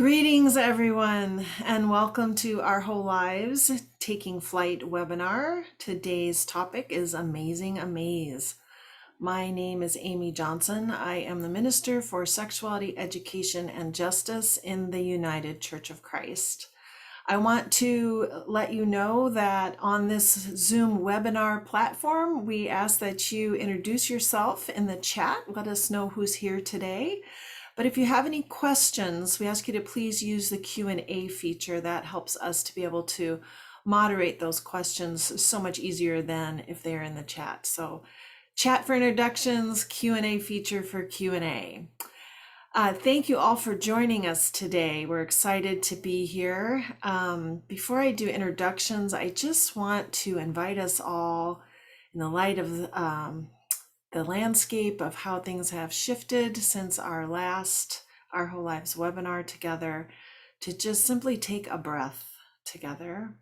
Greetings, everyone, and welcome to Our Whole Lives Taking Flight webinar. Today's topic is Amazing Amaze. My name is Amy Johnson. I am the Minister for Sexuality, Education, and Justice in the United Church of Christ. I want to let you know that on this Zoom webinar platform, we ask that you introduce yourself in the chat. Let us know who's here today. But if you have any questions, we ask you to please use the Q&A feature. That helps us to be able to moderate those questions so much easier than if they're in the chat. So chat for introductions, Q&A feature for Q&A. Thank you all for joining us today. We're excited to be here. Before I do introductions, I just want to invite us all, in the light of the landscape of how things have shifted since our last Our Whole Lives webinar together, to just simply take a breath together.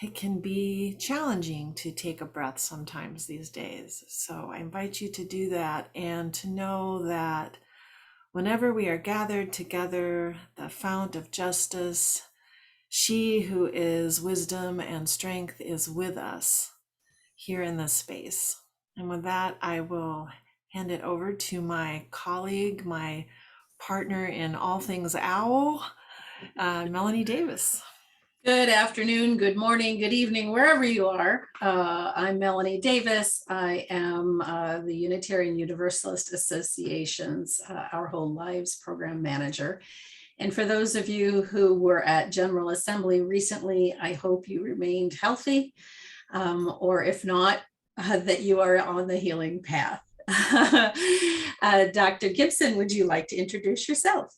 It can be challenging to take a breath sometimes these days. So I invite you to do that and to know that whenever we are gathered together, the fount of justice, she who is wisdom and strength, is with us here in this space. And with that, I will hand it over to my colleague, my partner in all things OWL, Melanie Davis. Good afternoon, good morning, good evening, wherever you are. I'm Melanie Davis. I am the Unitarian Universalist Association's Our Whole Lives Program Manager. And for those of you who were at General Assembly recently, I hope you remained healthy, or if not, that you are on the healing path. Dr. Gibson, would you like to introduce yourself?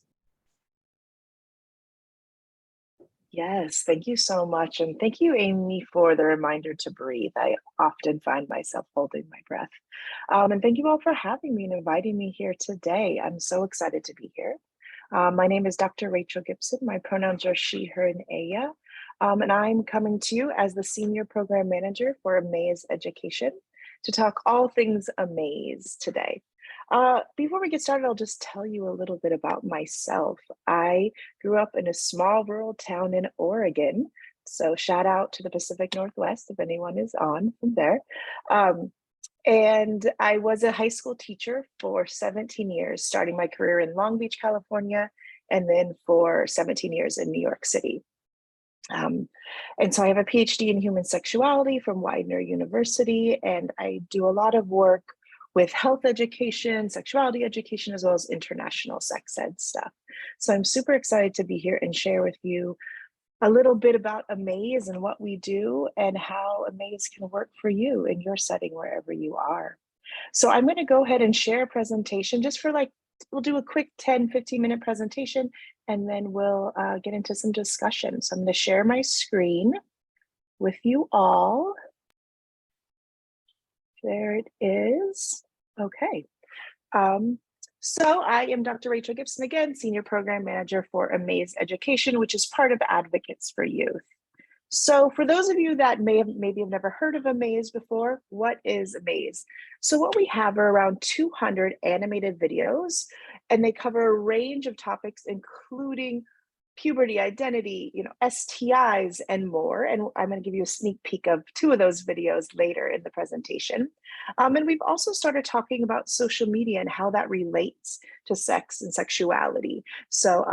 Yes, thank you so much. And thank you, Amy, for the reminder to breathe. I often find myself holding my breath. And thank you all for having me and inviting me here today. I'm so excited to be here. My name is Dr. Rachael Gibson. My pronouns are she, her, and Aya. And I'm coming to you as the Senior Program Manager for Amaze Education to talk all things Amaze today. Before we get started, I'll just tell you a little bit about myself. I grew up in a small rural town in Oregon. So shout out to the Pacific Northwest if anyone is on from there. And I was a high school teacher for 17 years, starting my career in Long Beach, California, and then for 17 years in New York City. And so I have a PhD in human sexuality from Widener University, and I do a lot of work with health education, sexuality education, as well as international sex ed stuff. So I'm super excited to be here and share with you a little bit about Amaze and what we do and how Amaze can work for you in your setting wherever you are. So I'm going to go ahead and share a presentation just for we'll do a quick 10-15-minute presentation, and then we'll get into some discussion. So I'm going to share my screen with you all. There it is. Okay. So I am Dr. Rachael Gibson, again, Senior Program Manager for Amaze Education, which is part of Advocates for Youth. So for those of you that maybe have never heard of Amaze before, what is Amaze? So what we have are around 200 animated videos, and they cover a range of topics, including puberty, identity, STIs, and more. And I'm going to give you a sneak peek of 2 of those videos later in the presentation. And we've also started talking about social media and how that relates to sex and sexuality. So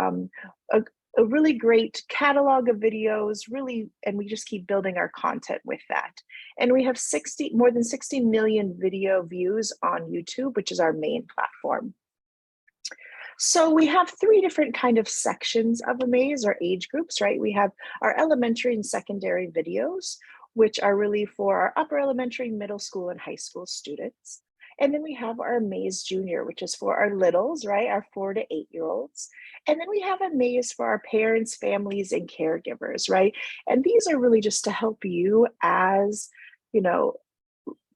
a really great catalog of videos, and we just keep building our content with that. And we have more than 60 million video views on YouTube, which is our main platform. So we have 3 different kind of sections of Amaze, or age groups, right? We have our elementary and secondary videos, which are really for our upper elementary, middle school, and high school students. And then we have our Amaze Junior, which is for our littles, right? Our 4 to 8-year-olds. And then we have Amaze for our parents, families, and caregivers, right? And these are really just to help you as,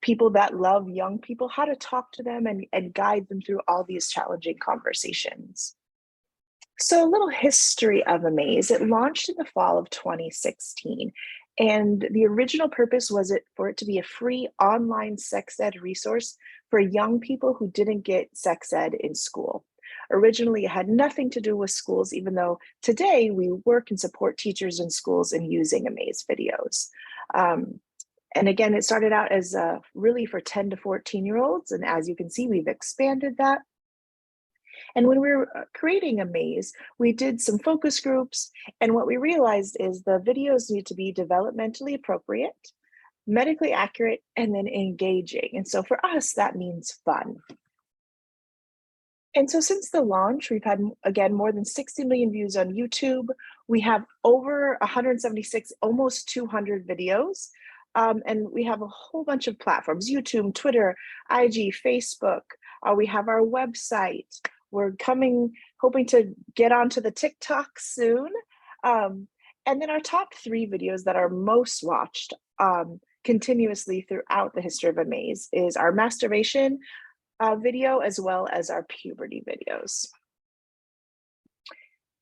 people that love young people, how to talk to them and guide them through all these challenging conversations. So a little history of Amaze. It launched in the fall of 2016. And the original purpose was for it to be a free online sex ed resource for young people who didn't get sex ed in school. Originally, it had nothing to do with schools, even though today we work and support teachers in schools in using Amaze videos. And again, it started out as really for 10 to 14-year-olds. And as you can see, we've expanded that. And when we were creating Amaze, we did some focus groups. And what we realized is the videos need to be developmentally appropriate, medically accurate, and then engaging. And so for us, that means fun. And so since the launch, we've had, again, more than 60 million views on YouTube. We have over 176, almost 200 videos. And we have a whole bunch of platforms: YouTube, Twitter, IG, Facebook. We have our website. We're hoping to get onto the TikTok soon. And then our top 3 videos that are most watched continuously throughout the history of Amaze is our masturbation video, as well as our puberty videos.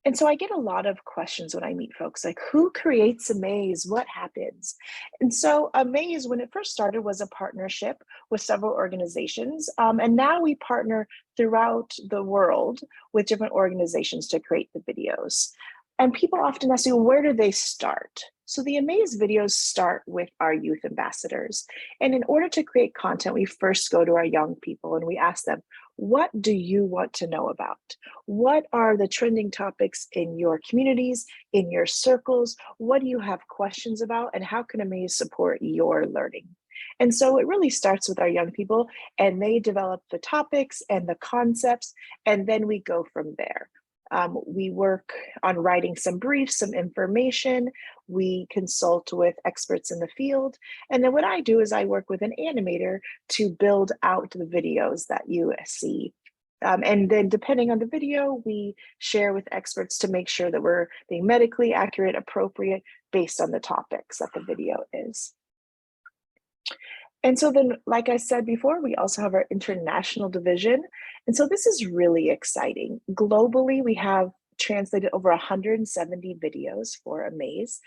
And so I get a lot of questions when I meet folks, like, who creates Amaze? What happens? And so Amaze, when it first started, was a partnership with several organizations. And now we partner throughout the world with different organizations to create the videos. And people often ask me, where do they start? So the Amaze videos start with our youth ambassadors. And in order to create content, we first go to our young people and we ask them, what do you want to know about? What are the trending topics in your communities, in your circles? What do you have questions about? And how can Amaze support your learning? And so it really starts with our young people, and they develop the topics and the concepts, and then we go from there. We work on writing some briefs, some information. We consult with experts in the field. And then what I do is I work with an animator to build out the videos that you see. And then depending on the video, we share with experts to make sure that we're being medically accurate, appropriate, based on the topics that the video is. And so then, like I said before, we also have our international division. And so this is really exciting. Globally, we have translated over 170 videos for Amaze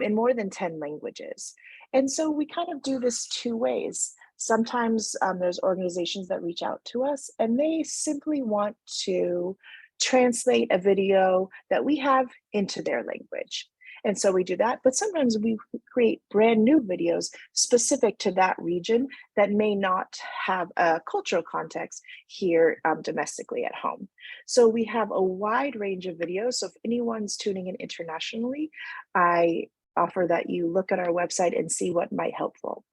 in more than 10 languages. And so we kind of do this 2 ways. Sometimes there's organizations that reach out to us and they simply want to translate a video that we have into their language. And so we do that, but sometimes we create brand new videos specific to that region that may not have a cultural context here domestically at home. So we have a wide range of videos. So if anyone's tuning in internationally, I offer that you look at our website and see what might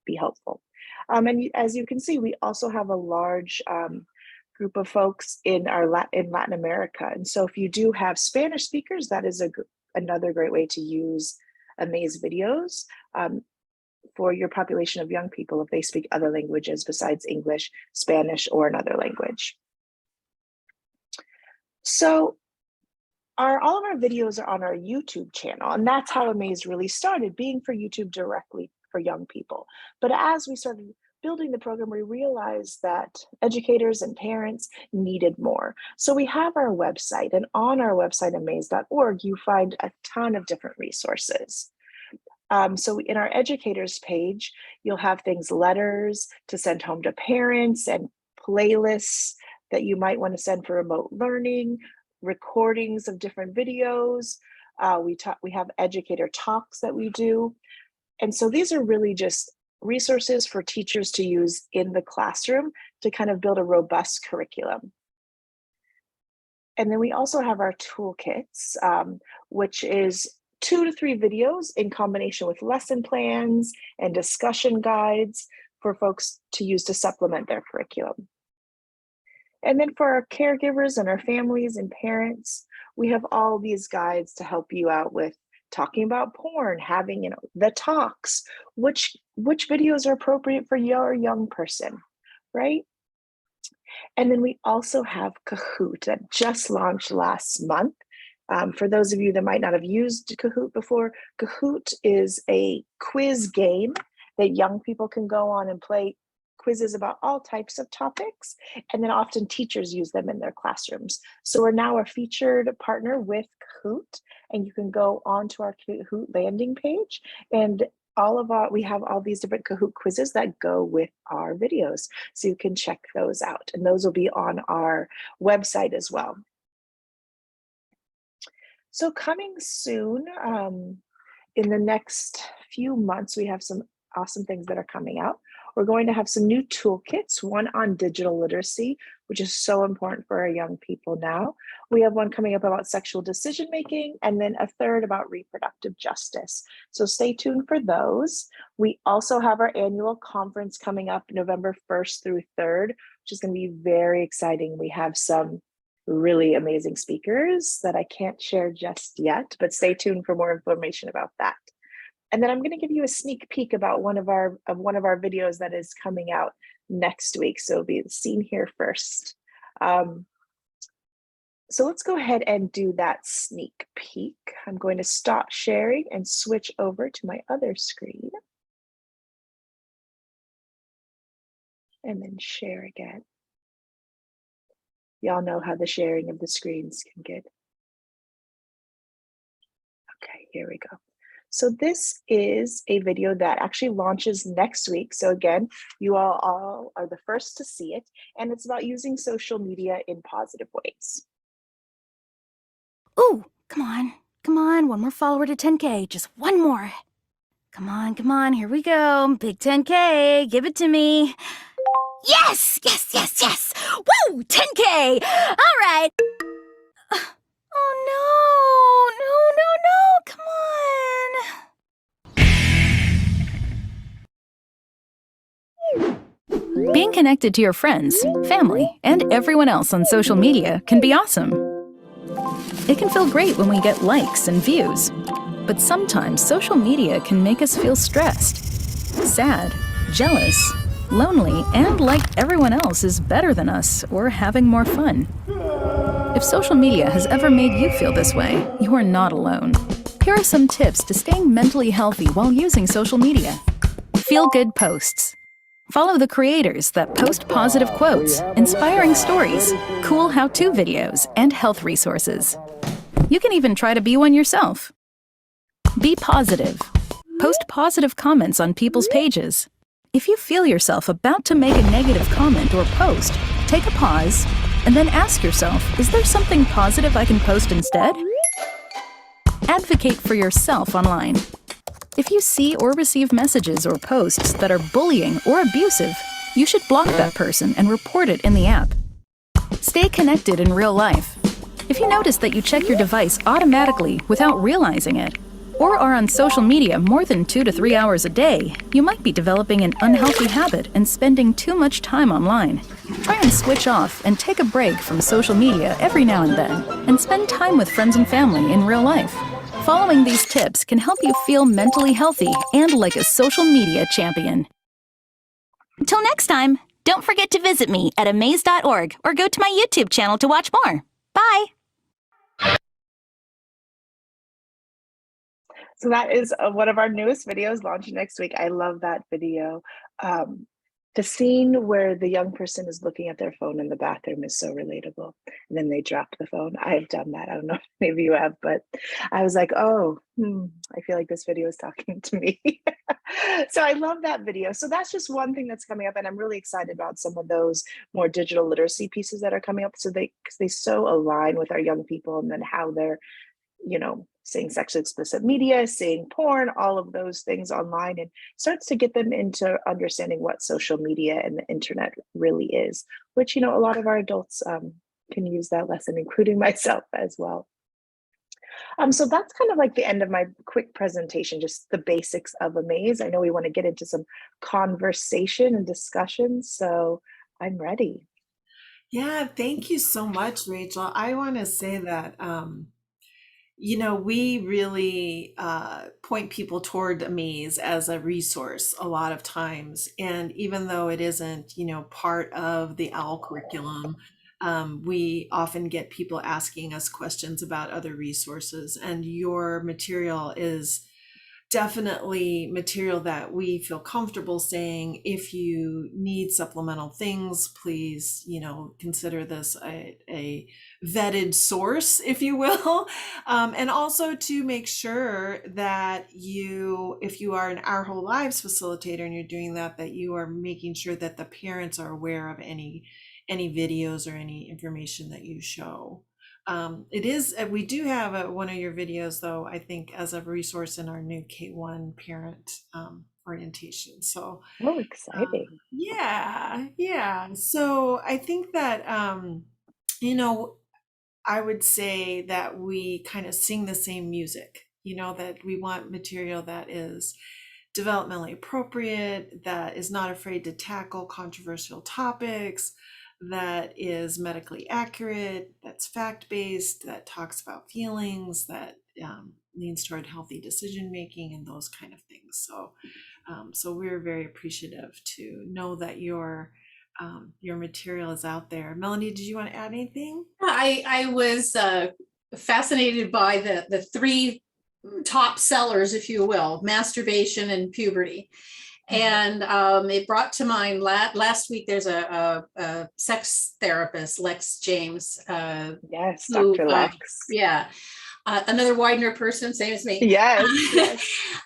be helpful. And as you can see, we also have a large group of folks in Latin America. And so if you do have Spanish speakers, that is another great way to use Amaze videos for your population of young people if they speak other languages besides English, Spanish, or another language. So all of our videos are on our YouTube channel, and that's how Amaze really started, being for YouTube directly for young people. But as we started building the program, we realized that educators and parents needed more. So we have our website, and on our website, amaze.org, you find a ton of different resources. So in our educators page, you'll have things, letters to send home to parents, and playlists that you might want to send for remote learning, recordings of different videos. We have educator talks that we do. And so these are really just resources for teachers to use in the classroom to kind of build a robust curriculum. And then we also have our toolkits, which is 2 to 3 videos in combination with lesson plans and discussion guides for folks to use to supplement their curriculum. And then for our caregivers and our families and parents, we have all these guides to help you out with talking about porn, having the talks, which videos are appropriate for your young person, right? And then we also have Kahoot that just launched last month. For those of you that might not have used Kahoot before, Kahoot is a quiz game that young people can go on and play quizzes about all types of topics, and then often teachers use them in their classrooms. So we're now a featured partner with Kahoot, and you can go onto our Kahoot landing page and we have all these different Kahoot quizzes that go with our videos. So you can check those out, and those will be on our website as well. So coming soon, in the next few months, we have some awesome things that are coming out. We're going to have some new toolkits, one on digital literacy, which is so important for our young people now. We have one coming up about sexual decision making, and then a third about reproductive justice. So stay tuned for those. We also have our annual conference coming up November 1st through 3rd, which is going to be very exciting. We have some really amazing speakers that I can't share just yet, but stay tuned for more information about that. And then I'm going to give you a sneak peek about one of our videos that is coming out next week. So it'll be seen here first. So let's go ahead and do that sneak peek. I'm going to stop sharing and switch over to my other screen. And then share again. Y'all know how the sharing of the screens can get. Okay, here we go. So this is a video that actually launches next week. So again, you all are the first to see it, and it's about using social media in positive ways. Ooh, come on, one more follower to 10K, just one more. Come on, here we go, big 10K, give it to me. Yes! Woo, 10K! All right. Oh no, come on. Being connected to your friends, family, and everyone else on social media can be awesome. It can feel great when we get likes and views, but sometimes social media can make us feel stressed, sad, jealous, lonely, and like everyone else is better than us or having more fun. If social media has ever made you feel this way, you are not alone. Here are some tips to staying mentally healthy while using social media. Feel-good posts. Follow the creators that post positive quotes, inspiring stories, cool how-to videos, and health resources. You can even try to be one yourself. Be positive. Post positive comments on people's pages. If you feel yourself about to make a negative comment or post, take a pause and then ask yourself, is there something positive I can post instead? Advocate for yourself online. If you see or receive messages or posts that are bullying or abusive, you should block that person and report it in the app. Stay connected in real life. If you notice that you check your device automatically without realizing it, or are on social media more than 2 to 3 hours a day, you might be developing an unhealthy habit and spending too much time online. Try and switch off and take a break from social media every now and then, and spend time with friends and family in real life. Following these tips can help you feel mentally healthy and like a social media champion. Till next time, don't forget to visit me at amaze.org or go to my YouTube channel to watch more. Bye! So that is one of our newest videos launching next week. I love that video. The scene where the young person is looking at their phone in the bathroom is so relatable. And then they drop the phone. I've done that. I don't know if any of you have, but I was like, oh, I feel like this video is talking to me. So I love that video. So that's just one thing that's coming up. And I'm really excited about some of those more digital literacy pieces that are coming up. So because they so align with our young people and then how they're, seeing sexually explicit media, seeing porn, all of those things online, and starts to get them into understanding what social media and the internet really is, which, a lot of our adults can use that lesson, including myself as well. So that's kind of like the end of my quick presentation, just the basics of Amaze. I know we want to get into some conversation and discussion, so I'm ready. Yeah, thank you so much, Rachel. I want to say that we really point people toward Amaze as a resource a lot of times. And even though it isn't, part of the OWL curriculum, we often get people asking us questions about other resources. And your material is definitely material that we feel comfortable saying, if you need supplemental things, please, consider this a vetted source, if you will. And also to make sure that if you are an Our Whole Lives facilitator and you're doing that, that you are making sure that the parents are aware of any videos or any information that you show. We do have one of your videos, though, I think, as a resource in our new K1 parent orientation. So, Oh, exciting. yeah. So I think that, I would say that we kind of sing the same music, that we want material that is developmentally appropriate, that is not afraid to tackle controversial topics, that is medically accurate, that's fact-based, that talks about feelings, that leans toward healthy decision making and those kind of things. So we're very appreciative to know that your material is out there. Melanie, did you want to add anything? I was fascinated by the three top sellers, if you will: masturbation and puberty. And it brought to mind last week, there's a sex therapist, Lex James. Yes, Dr. Lex. Yeah. Another Widener person, same as me. Yes.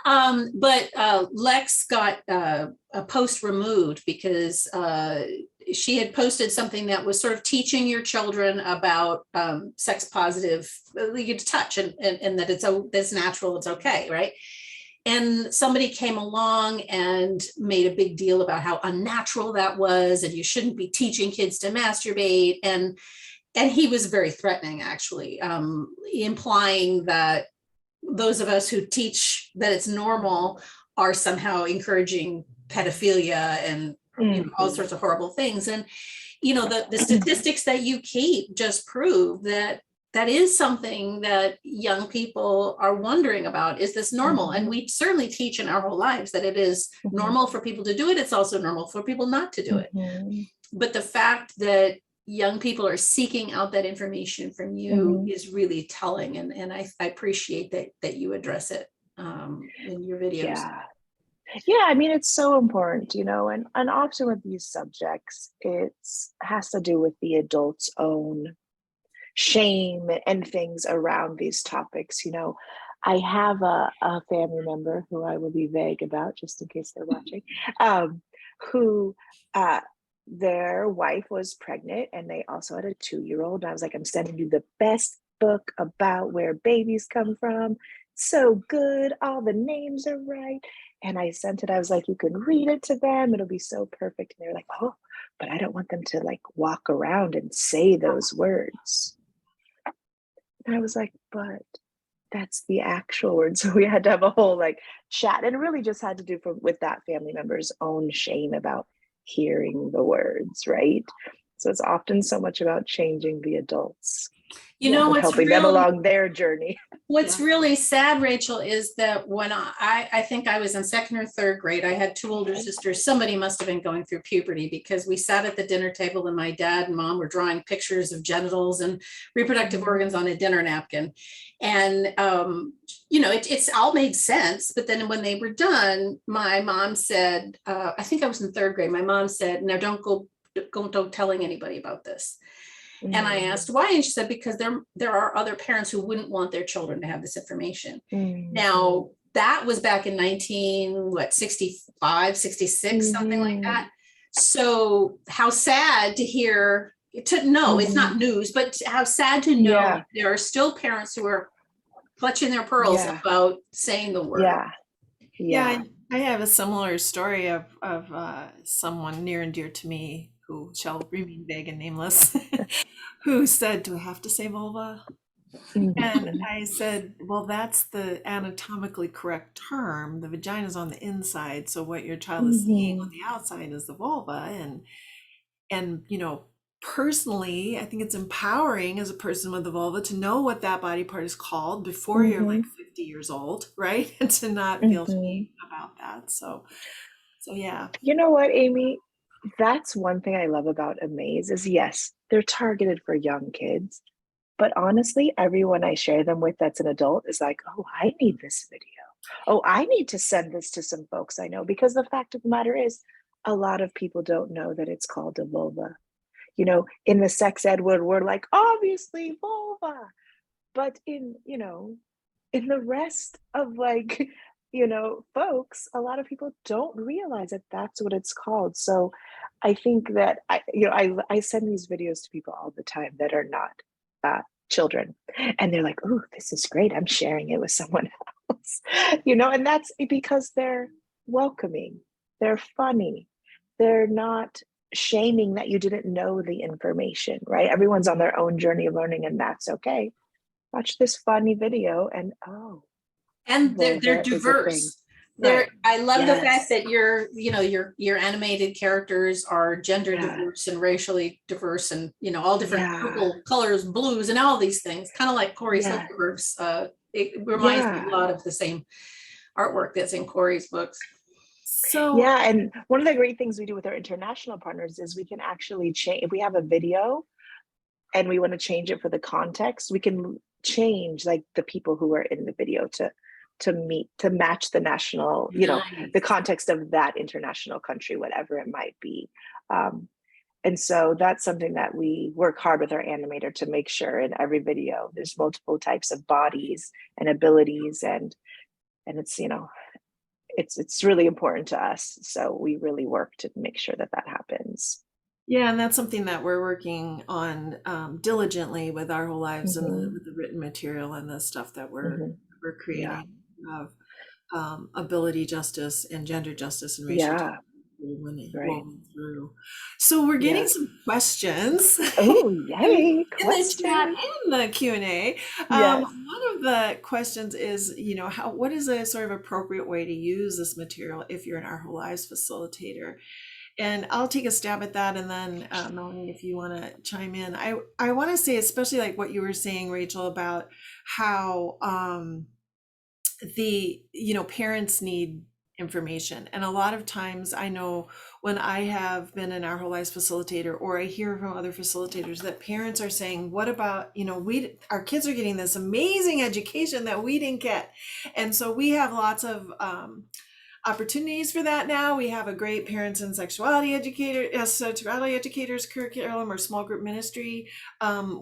But Lex got a post removed because she had posted something that was sort of teaching your children about sex positive, you get to touch and that it's natural, it's okay, right? And somebody came along and made a big deal about how unnatural that was, and you shouldn't be teaching kids to masturbate. And he was very threatening, actually, implying that those of us who teach that it's normal are somehow encouraging pedophilia and all sorts of horrible things. And, the statistics that you keep just prove that is something that young people are wondering about. Is this normal? And we certainly teach in Our Whole Lives that it is normal for people to do it. It's also normal for people not to do it. But the fact that young people are seeking out that information from you is really telling. And I appreciate that you address it in your videos. Yeah, I mean, it's so important, and often with these subjects, it has to do with the adult's own shame and things around these topics. I have a family member who I will be vague about just in case they're watching, who their wife was pregnant and they also had a 2-year-old. And I was like, I'm sending you the best book about where babies come from. So good. All the names are right. And I sent it. I was like, you can read it to them. It'll be so perfect. And they're like, oh, but I don't want them to walk around and say those words. And I was like, but that's the actual word. So we had to have a whole chat, and it really just had to do with that family member's own shame about hearing the words, right? So it's often so much about changing the adults, what's helping them along their journey. What's really sad, Rachel, is that when I think I was in 2nd or 3rd grade, I had 2 older sisters. Somebody must have been going through puberty, because we sat at the dinner table and my dad and mom were drawing pictures of genitals and reproductive organs on a dinner napkin. And, it's all made sense. But then when they were done, my mom said, I think I was in 3rd grade. My mom said, now don't telling anybody about this. And I asked why, and she said, because there are other parents who wouldn't want their children to have this information. Now, that was back in 65, 66, something like that. So how sad to hear, it's not news, but how sad to know there are still parents who are clutching their pearls about saying the word. Yeah. I have a similar story of someone near and dear to me, who shall remain vague and nameless, who said, do I have to say vulva? And I said, well, that's the anatomically correct term. The vagina is on the inside. So what your child is seeing on the outside is the vulva. And personally, I think it's empowering as a person with a vulva to know what that body part is called before you're 50 years old, right? And to not feel shame about that. So yeah. You know what, Amy? That's one thing I love about Amaze is, yes, they're targeted for young kids, but honestly, everyone I share them with that's an adult is like, oh, I need this video. Oh, I need to send this to some folks I know, because the fact of the matter is, a lot of people don't know that it's called a vulva. You know, in the sex ed world, we're like, obviously vulva. But in the rest of like, folks, a lot of people don't realize that that's what it's called. So I think that I send these videos to people all the time that are not children, and they're like, "Oh, this is great. I'm sharing it with someone else." And that's because they're welcoming, they're funny, they're not shaming that you didn't know the information, right? Everyone's on their own journey of learning, and that's okay. Watch this funny video, and And they're vulva is a thing. diverse. I love the fact Yes. that your animated characters are gender Yeah. diverse and racially diverse, and all different Yeah. purple colors, blues, and all these things. Kind of like Cory Yeah. Silverberg's. It reminds me Yeah. a lot of the same artwork that's in Cory's books. So Yeah, and one of the great things we do with our international partners is we can actually change, if we have a video and we want to change it for the context, we can change like the people who are in the video to match the national, Nice. the context of that international country, whatever it might be. And so that's something that we work hard with our animator to make sure in every video there's multiple types of bodies and abilities, and it's it's really important to us. So we really work to make sure that that happens. yeah, and that's something that we're working on diligently with our whole lives and Mhm. with the written material and the stuff that Mhm. we're Yeah. creating of ability justice and gender justice and racial Yeah. justice women Right. woven through. So we're getting Yeah. some questions Oh, in, yay. in the chat Question. and the Q&A. Yes. One of the questions is, what is a sort of appropriate way to use this material if you're an Our Whole Lives facilitator? And I'll take a stab at that, and then Melanie, if you want to chime in. I want to say, especially like what you were saying, Rachel, about how parents need information. And a lot of times I know when I have been an Our Whole Lives facilitator, or I hear from other facilitators, that parents are saying, what about, our kids are getting this amazing education that we didn't get. And so we have lots of opportunities for that now. We have a great parents and sexuality educators curriculum or small group ministry.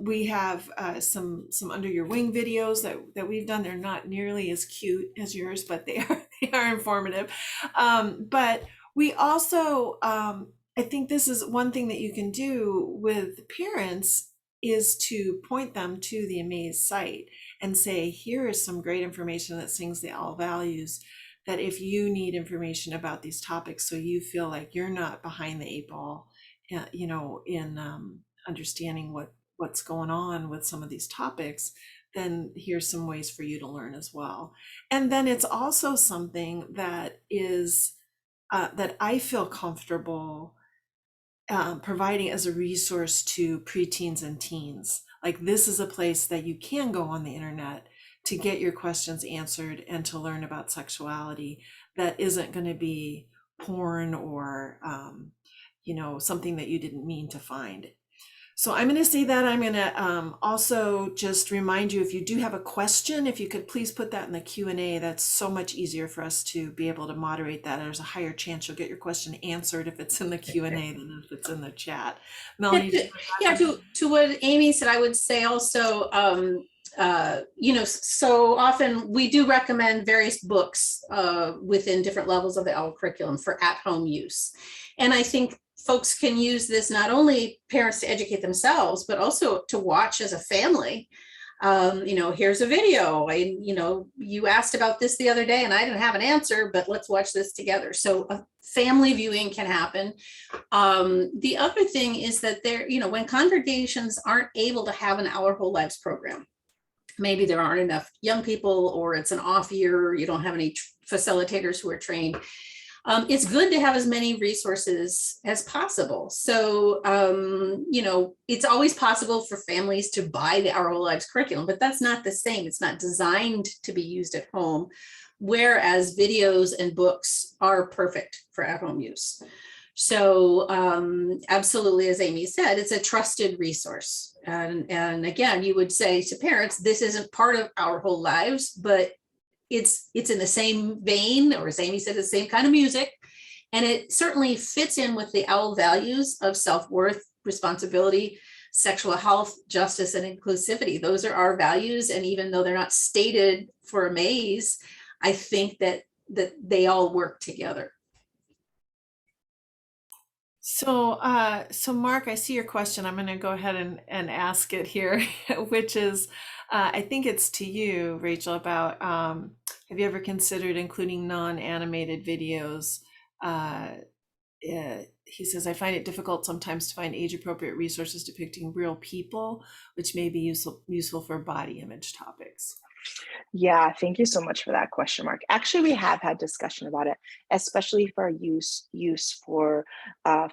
We have some under your wing videos that we've done. They're not nearly as cute as yours, but they are informative. But we also, I think this is one thing that you can do with parents, is to point them to the Amaze site and say, here is some great information that sings the all values, that if you need information about these topics, so you feel like you're not behind the eight ball, in understanding what's going on with some of these topics, then here's some ways for you to learn as well. And then it's also something that is that I feel comfortable providing as a resource to preteens and teens. Like, this is a place that you can go on the internet to get your questions answered and to learn about sexuality that isn't going to be porn or something that you didn't mean to find. So I'm going to say that. I'm going to also just remind you, if you do have a question, if you could please put that in the Q&A. That's so much easier for us to be able to moderate that. There's a higher chance you'll get your question answered if it's in the Q&A than if it's in the chat. Melanie? To what Amy said, I would say also, so often we do recommend various books within different levels of the OWL curriculum for at-home use. And I think folks can use this, not only parents to educate themselves, but also to watch as a family. Here's a video. You asked about this the other day and I didn't have an answer, but let's watch this together. So a family viewing can happen. The other thing is that when congregations aren't able to have an Our Whole Lives program, maybe there aren't enough young people, or it's an off year, you don't have any facilitators who are trained. It's good to have as many resources as possible. So, it's always possible for families to buy the Our Whole Lives curriculum, but that's not the same. It's not designed to be used at home, whereas videos and books are perfect for at-home use. So absolutely, as Amy said, it's a trusted resource. And again, you would say to parents, this isn't part of Our Whole Lives, but it's in the same vein, or as Amy said, the same kind of music. And it certainly fits in with the OWL values of self-worth, responsibility, sexual health, justice, and inclusivity. Those are our values. And even though they're not stated for Amaze, I think that they all work together. So, so Mark, I see your question. I'm going to go ahead and ask it here, which is, I think it's to you, Rachel, about have you ever considered including non-animated videos? He says, I find it difficult sometimes to find age-appropriate resources depicting real people, which may be useful for body image topics. Yeah, thank you so much for that question, Mark. Actually, we have had discussion about it, especially for our use for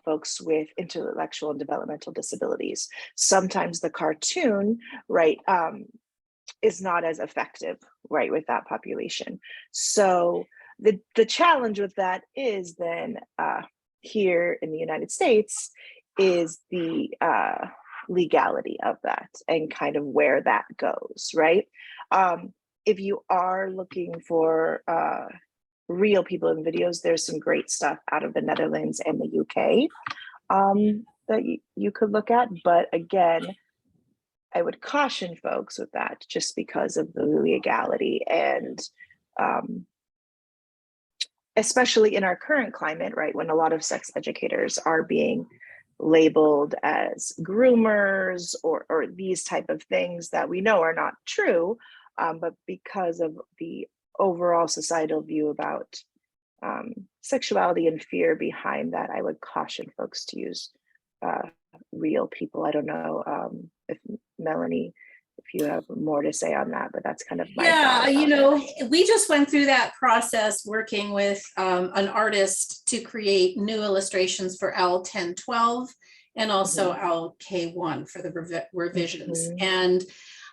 folks with intellectual and developmental disabilities. Sometimes the cartoon, right, is not as effective, right, with that population. So the challenge with that is then here in the United States is the legality of that and kind of where that goes, right? If you are looking for real people in videos, there's some great stuff out of the Netherlands and the UK that you could look at. But again, I would caution folks with that just because of the legality and especially in our current climate, right, when a lot of sex educators are being labeled as groomers or these type of things that we know are not true, but because of the overall societal view about sexuality and fear behind that, I would caution folks to use real people. I don't know if Melanie, if you have more to say on that, but that's kind of my thought about it. We just went through that process working with an artist to create new illustrations for L1012 and also LK1 for the revisions. And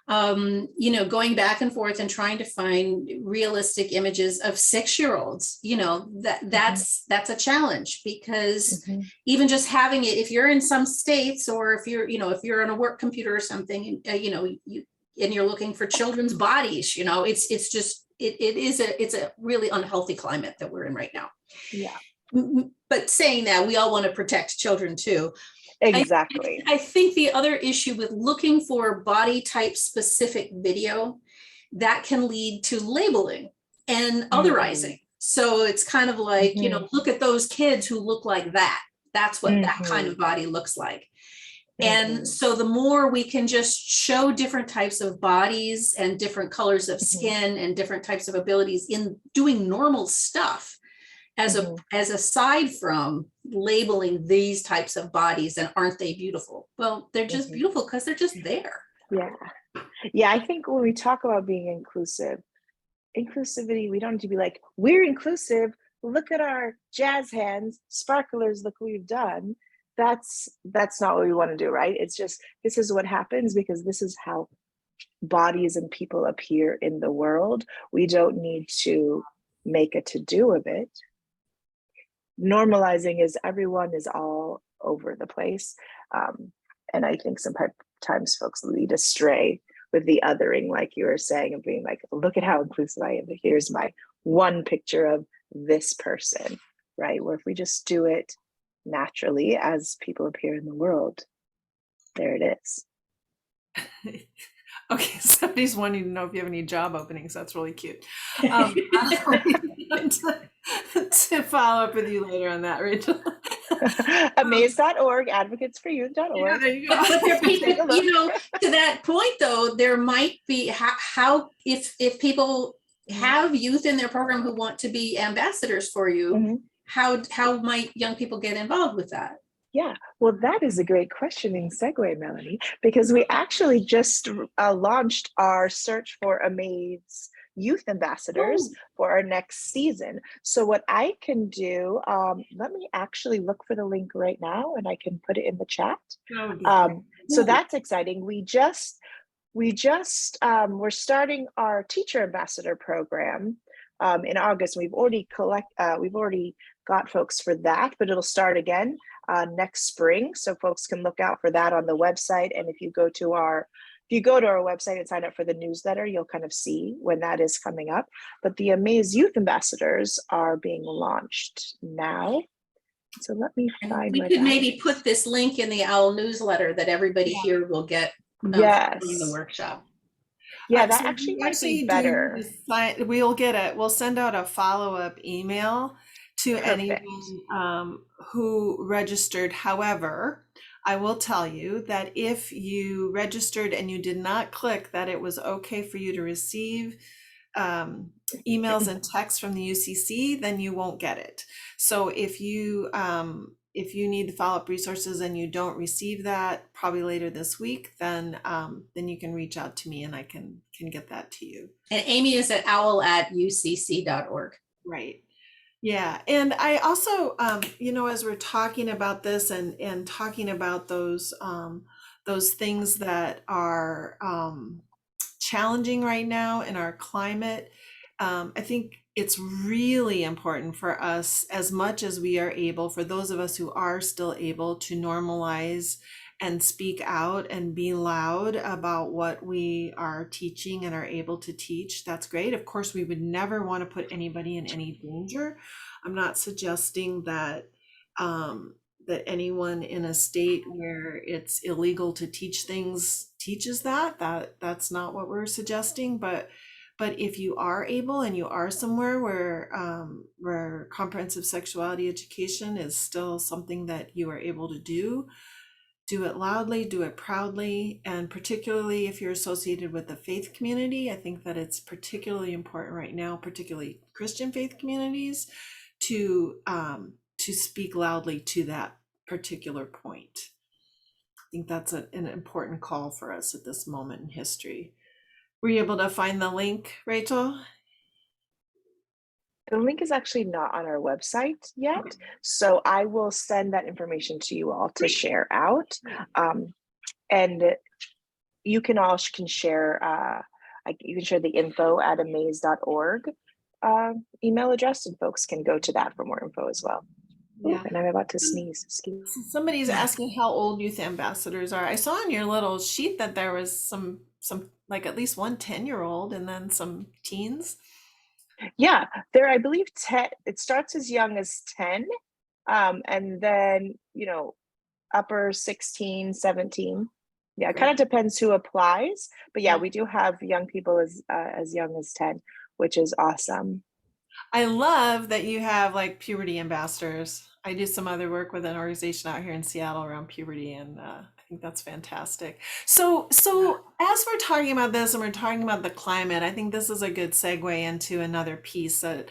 going back and forth and trying to find realistic images of 6-year-olds, that's a challenge, because even just having it, if you're in some states, or if you're on a work computer or something, and you're looking for children's bodies, it's a really unhealthy climate that we're in right now. Yeah. But saying that, we all want to protect children too. Exactly. I think the other issue with looking for body type specific video, that can lead to labeling and otherizing. So it's kind of like, look at those kids who look like that. That's what that kind of body looks like. And so the more we can just show different types of bodies and different colors of skin and different types of abilities in doing normal stuff, as aside from labeling these types of bodies and aren't they beautiful? Well, they're just beautiful because they're just there. Yeah, I think when we talk about being inclusivity, we don't need to be like, we're inclusive, look at our jazz hands, sparklers, look what we've done. That's not what we want to do, right? It's just, this is what happens because this is how bodies and people appear in the world. We don't need to make a to-do of it. Normalizing is everyone is all over the place. And I think sometimes folks lead astray with the othering, like you were saying, of being like, look at how inclusive I am. Here's my one picture of this person, right? Where if we just do it naturally as people appear in the world, there it is. Okay, somebody's wanting to know if you have any job openings. That's really cute. To follow up with you later on that, Rachel. Amaze.org, advocatesforyouth.org. Yeah, there you go. But there, to that point though, there might be how if people have youth in their program who want to be ambassadors for you, how might young people get involved with that? Yeah, well, that is a great question and segue, Melanie, because we actually just launched our search for Amaze Youth Ambassadors for our next season. So what I can do, let me actually look for the link right now and I can put it in the chat. So that's exciting. We're starting our Teacher Ambassador Program in August. We've already got folks for that, but it'll start again next spring. So folks can look out for that on the website. And if you go to our if you go to our website and sign up for the newsletter, you'll kind of see when that is coming up. But the Amaze Youth Ambassadors are being launched now. So let me find we where could that maybe is. put this link in the OWL newsletter that everybody here will get Yes. in the workshop. Yeah, that So actually we might actually be better. we'll get it. We'll send out a follow-up email to Perfect. anyone who registered. However, I will tell you that if you registered and you did not click that it was okay for you to receive emails and texts from the UCC, then you won't get it. So if you need the follow-up resources and you don't receive that probably later this week, then you can reach out to me and I can get that to you. And Amy is at owl@ucc.org. Right. Yeah. And I also, as we're talking about this and talking about those things that are challenging right now in our climate, I think it's really important for us, as much as we are able, for those of us who are still able, to normalize and speak out and be loud about what we are teaching and are able to teach. That's great. Of course, we would never want to put anybody in any danger. I'm not suggesting that that anyone in a state where it's illegal to teach things teaches that's not what we're suggesting. But if you are able and you are somewhere where comprehensive sexuality education is still something that you are able to do it loudly, do it proudly, and particularly if you're associated with the faith community, I think that it's particularly important right now, particularly Christian faith communities, to speak loudly to that particular point. I think that's an important call for us at this moment in history. Were you able to find the link, Rachel? The link is actually not on our website yet, so I will send that information to you all to share out. And you can all share, you can share the info at amaze.org email address, and folks can go to that for more info as well. Yeah. Ooh, and I'm about to sneeze. Excuse me. Somebody's asking how old youth ambassadors are. I saw on your little sheet that there was some like at least one 10-year-old and then some teens. Yeah, there, I believe 10, it starts as young as 10, and then, upper 16, 17. Yeah, it kind of depends who applies, but yeah, we do have young people as young as 10, which is awesome. I love that you have like puberty ambassadors. I do some other work with an organization out here in Seattle around puberty, and I think that's fantastic. So as we're talking about this and we're talking about the climate, I think this is a good segue into another piece that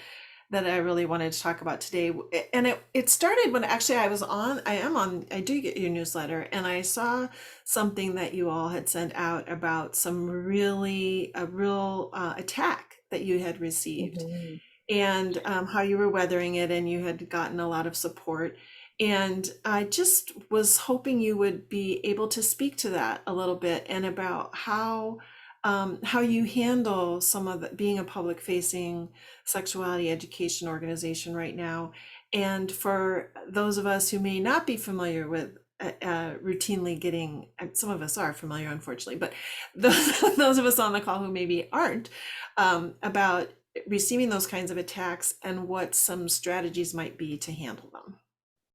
I really wanted to talk about today. And it started when actually I do get your newsletter, and I saw something that you all had sent out about a real attack that you had received. Mm-hmm. And how you were weathering it, and you had gotten a lot of support. And I just was hoping you would be able to speak to that a little bit, and about how you handle some of being a public facing sexuality education organization right now. And for those of us who may not be familiar with routinely getting, some of us are familiar, unfortunately, but those of us on the call who maybe aren't, about receiving those kinds of attacks and what some strategies might be to handle them.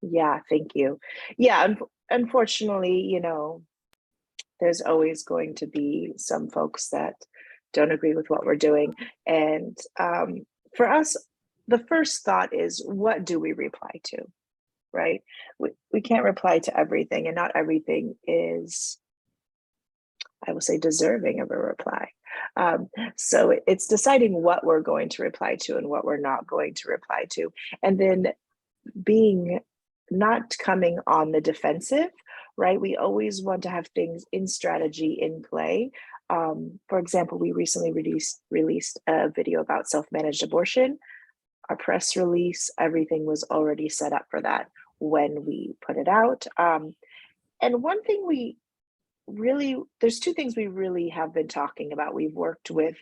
Yeah, thank you. Yeah, unfortunately, there's always going to be some folks that don't agree with what we're doing. And for us, the first thought is, what do we reply to, right? We can't reply to everything, and not everything is, I will say, deserving of a reply. So it's deciding what we're going to reply to and what we're not going to reply to. And then not coming on the defensive, right? We always want to have things in strategy, in play. For example, we recently released a video about self-managed abortion. Our press release, everything was already set up for that when we put it out. And one thing there's two things we really have been talking about. We've worked with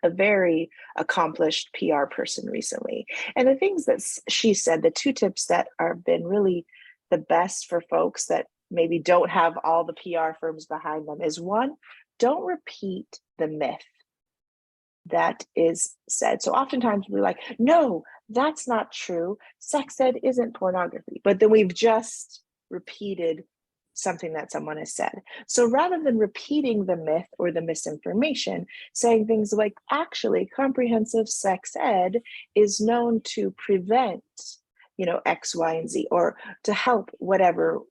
a very accomplished PR person recently. And the things that she said, the two tips that have been really the best for folks that maybe don't have all the PR firms behind them is one, don't repeat the myth that is said. So oftentimes we're like, no, that's not true. Sex ed isn't pornography. But then we've just repeated something that someone has said. So rather than repeating the myth or the misinformation, saying things like, actually, comprehensive sex ed is known to prevent, X, Y, and Z, or to help whatever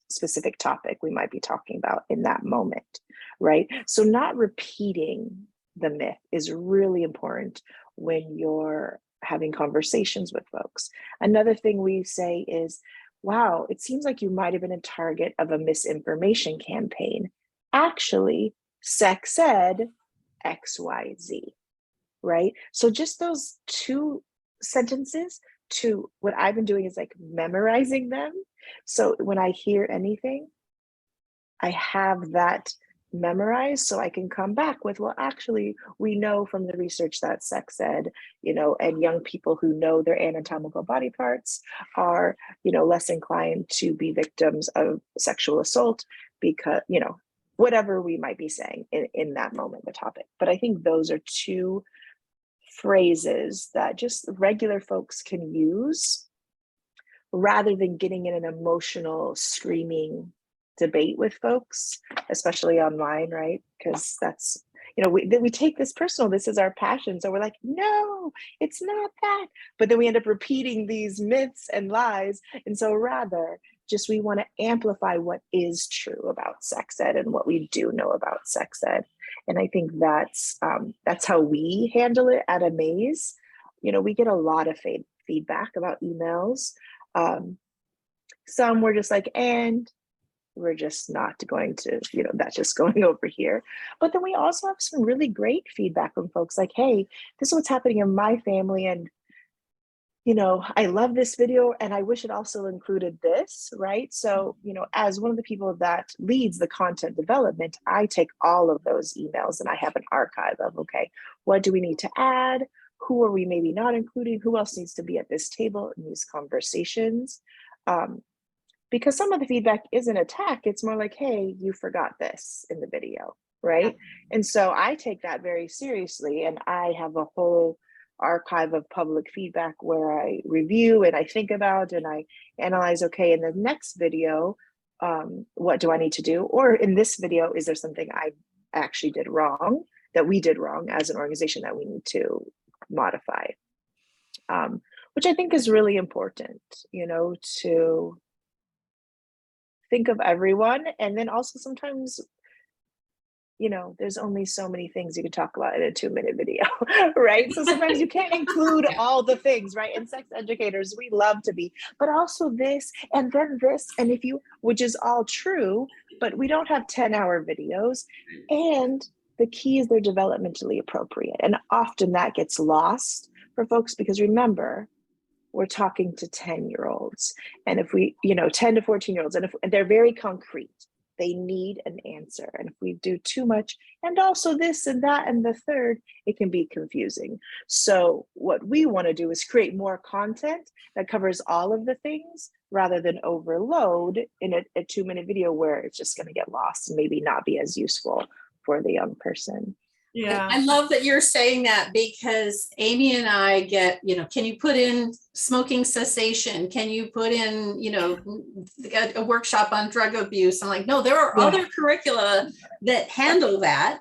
specific topic we might be talking about in that moment, right? So not repeating the myth is really important when you're having conversations with folks. Another thing we say is, wow, it seems like you might have been a target of a misinformation campaign. Actually, sex ed, X, Y, Z, right? So just those two sentences, to what I've been doing is like memorizing them. So when I hear anything, I have that memorized so I can come back with, well, actually, we know from the research that sex ed, and young people who know their anatomical body parts are, less inclined to be victims of sexual assault because, whatever we might be saying in that moment, the topic. But I think those are two phrases that just regular folks can use rather than getting in an emotional screaming debate with folks, especially online, right? Because that's, we take this personal, this is our passion. So we're like, no, it's not that. But then we end up repeating these myths and lies. And so rather, just we want to amplify what is true about sex ed and what we do know about sex ed. And I think that's how we handle it at Amaze. We get a lot of feedback about emails. Some were just like, and we're just not going to, that's just going over here. But then we also have some really great feedback from folks like, hey, this is what's happening in my family. And, I love this video and I wish it also included this, right? So, as one of the people that leads the content development, I take all of those emails and I have an archive of, okay, what do we need to add? Who are we maybe not including? Who else needs to be at this table in these conversations? Because some of the feedback isn't attack, it's more like, hey, you forgot this in the video, right? Yeah. And so I take that very seriously, and I have a whole archive of public feedback where I review and I think about and I analyze, okay, in the next video, what do I need to do? Or in this video, is there something I actually did wrong, that we did wrong as an organization that we need to modify? Which I think is really important, to think of everyone. And then also sometimes, there's only so many things you can talk about in a 2-minute video, right? So sometimes you can't include all the things, right? And sex educators, we love to be, but also this, and then this, and which is all true, but we don't have 10-hour videos. And the key is they're developmentally appropriate. And often that gets lost for folks because remember, we're talking to 10-year-olds. And if we, 10 to 14-year-olds, and they're very concrete, they need an answer. And if we do too much, and also this and that and the third, it can be confusing. So what we want to do is create more content that covers all of the things rather than overload in a 2-minute video where it's just going to get lost and maybe not be as useful for the young person. Yeah. I love that you're saying that because Amy and I get, can you put in smoking cessation? Can you put in, a workshop on drug abuse? I'm like, no, there are other curricula that handle that.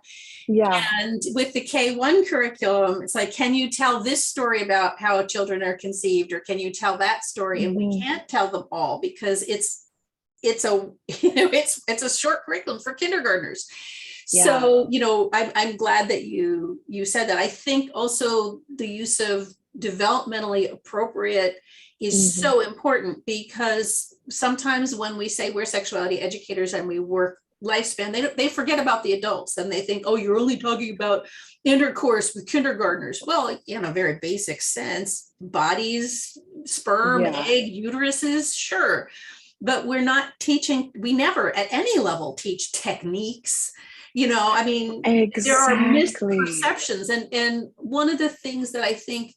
Yeah. And with the K1 curriculum, it's like, can you tell this story about how children are conceived, or can you tell that story? Mm-hmm. And we can't tell them all because it's a short curriculum for kindergartners. Yeah. So, I'm glad that you said that. I think also the use of developmentally appropriate is so important, because sometimes when we say we're sexuality educators and we work lifespan, they forget about the adults and they think, oh, you're only talking about intercourse with kindergartners. Well, in a very basic sense, bodies, sperm, egg, uteruses, sure. But we're not teaching, we never at any level teach techniques. Exactly. There are misperceptions. And one of the things that I think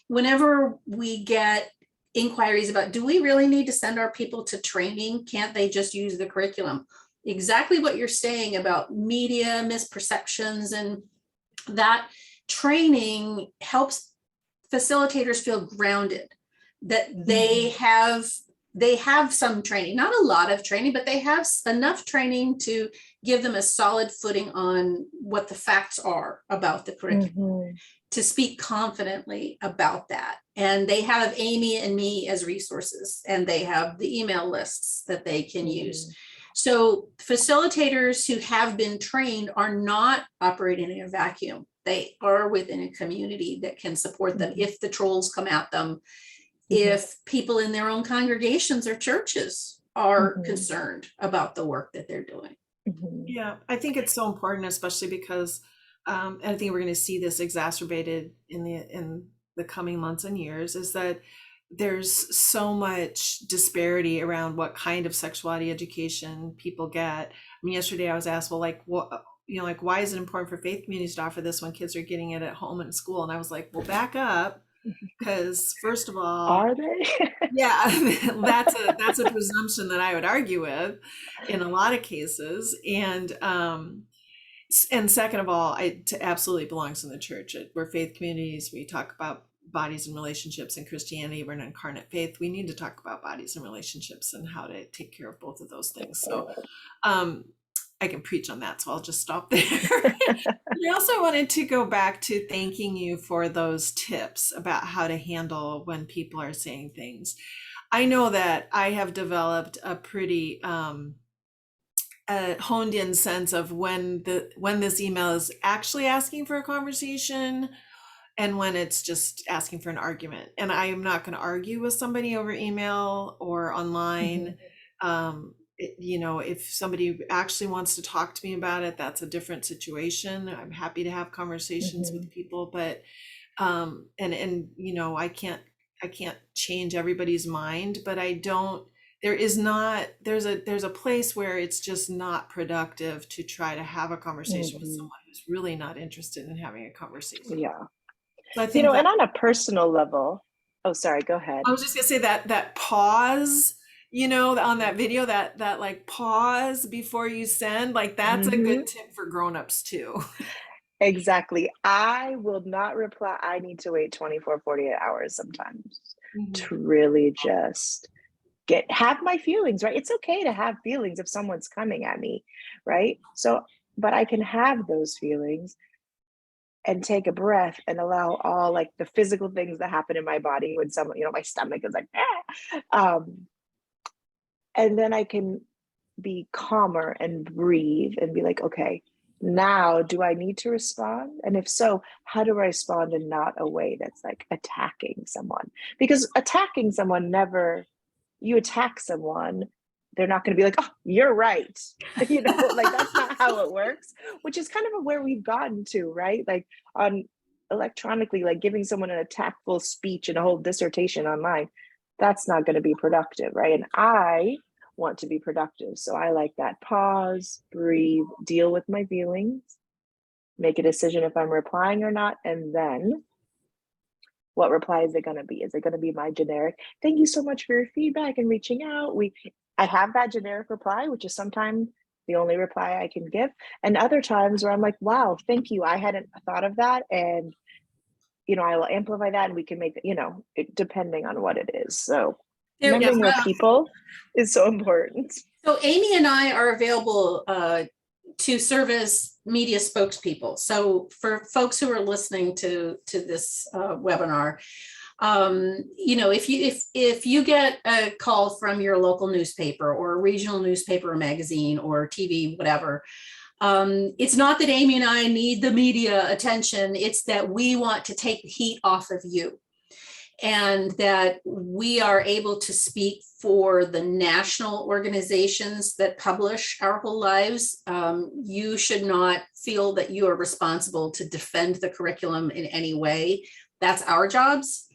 whenever we get inquiries about, do we really need to send our people to training? Can't they just use the curriculum? Exactly what you're saying about media misperceptions, and that training helps facilitators feel grounded, that they have some training, not a lot of training, but they have enough training to give them a solid footing on what the facts are about the curriculum, to speak confidently about that. And they have Amy and me as resources, and they have the email lists that they can use. So facilitators who have been trained are not operating in a vacuum. They are within a community that can support them if the trolls come at them, if people in their own congregations or churches are concerned about the work that they're doing. Yeah, I think it's so important, especially because I think we're going to see this exacerbated in the coming months and years, is that there's so much disparity around what kind of sexuality education people get. I mean, yesterday I was asked, well, like, what, like, why is it important for faith communities to offer this when kids are getting it at home and school? And I was like, well, back up, because first of all, Are they? yeah, that's a presumption that I would argue with in a lot of cases. And second of all, it absolutely belongs in the church. We're faith communities. We talk about bodies and relationships. In Christianity, we're an incarnate faith. We need to talk about bodies and relationships and how to take care of both of those things. So I can preach on that, so I'll just stop there. I also wanted to go back to thanking you for those tips about how to handle when people are saying things. I know that I have developed a pretty honed in sense of when this email is actually asking for a conversation and when it's just asking for an argument. And I am not going to argue with somebody over email or online. If somebody actually wants to talk to me about it, that's a different situation. I'm happy to have conversations with people, but I can't change everybody's mind, but there's a place where it's just not productive to try to have a conversation with someone who's really not interested in having a conversation. Yeah. So I think and on a personal level, oh, sorry, go ahead. I was just gonna say that pause, on that video, that like pause before you send, like that's a good tip for grownups too. Exactly. I will not reply. I need to wait 24, 48 hours sometimes to really just have my feelings, right? It's okay to have feelings if someone's coming at me, right? So, but I can have those feelings and take a breath and allow all like the physical things that happen in my body when someone, my stomach is like, and then I can be calmer and breathe and be like, okay, now do I need to respond? And if so, how do I respond in not a way that's like attacking someone? Because attacking someone you attack someone, they're not going to be like, oh, you're right. Like that's not how it works, which is kind of where we've gotten to, right? Like on electronically, like giving someone an attackful speech and a whole dissertation online, that's not going to be productive, right? And I want to be productive. So I like that pause, breathe, deal with my feelings, make a decision if I'm replying or not, and then what reply is it going to be? Is it going to be my generic, thank you so much for your feedback and reaching out? I have that generic reply, which is sometimes the only reply I can give. And other times where I'm like, wow, thank you. I hadn't thought of that. And, I will amplify that and we can make it, depending on what it is. So remembering your people is so important. So Amy and I are available to serve as media spokespeople. So for folks who are listening to this webinar, if you get a call from your local newspaper or a regional newspaper or magazine or TV, whatever, it's not that Amy and I need the media attention. It's that we want to take the heat off of you, and that we are able to speak for the national organizations that publish Our Whole Lives. You should not feel that you are responsible to defend the curriculum in any way. That's our jobs.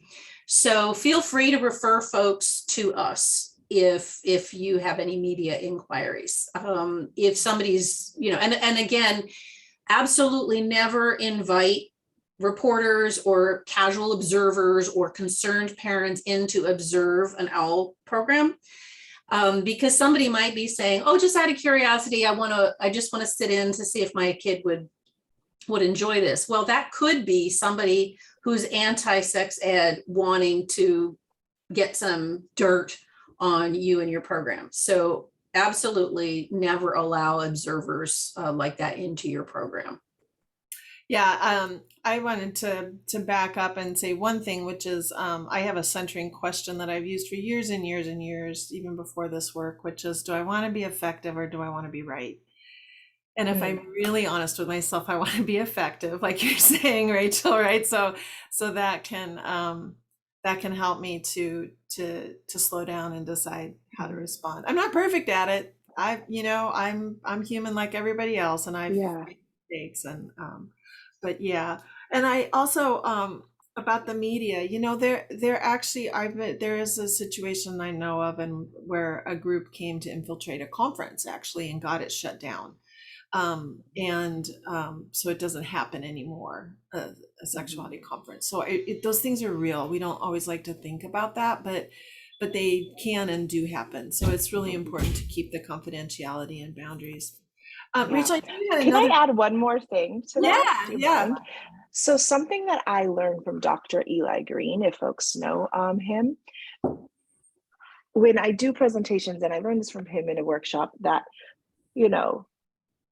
So feel free to refer folks to us if you have any media inquiries. If somebody's, and again, absolutely never invite reporters or casual observers or concerned parents in to observe an OWL program. Because somebody might be saying, oh, just out of curiosity, I just want to sit in to see if my kid would enjoy this. Well, that could be somebody who's anti-sex ed wanting to get some dirt on you and your program. So absolutely never allow observers like that into your program. Yeah, I wanted to back up and say one thing, which is I have a centering question that I've used for years and years and years, even before this work, which is, do I want to be effective or do I want to be right? And if I'm really honest with myself, I want to be effective, like you're saying, Rachel, right? So that can help me to slow down and decide how to respond. I'm not perfect at it. I'm human like everybody else, and I've made mistakes, and but yeah. And I also about the media, there actually there is a situation I know of, and where a group came to infiltrate a conference actually and got it shut down. So it doesn't happen anymore, a sexuality conference. So those things are real. We don't always like to think about that, but they can and do happen. So it's really important to keep the confidentiality and boundaries. Rachel, you had Can I another. add one more thing to that? Do you Yeah. mind? So something that I learned from Dr. Eli Green, if folks know him, when I do presentations, and I learned this from him in a workshop, that,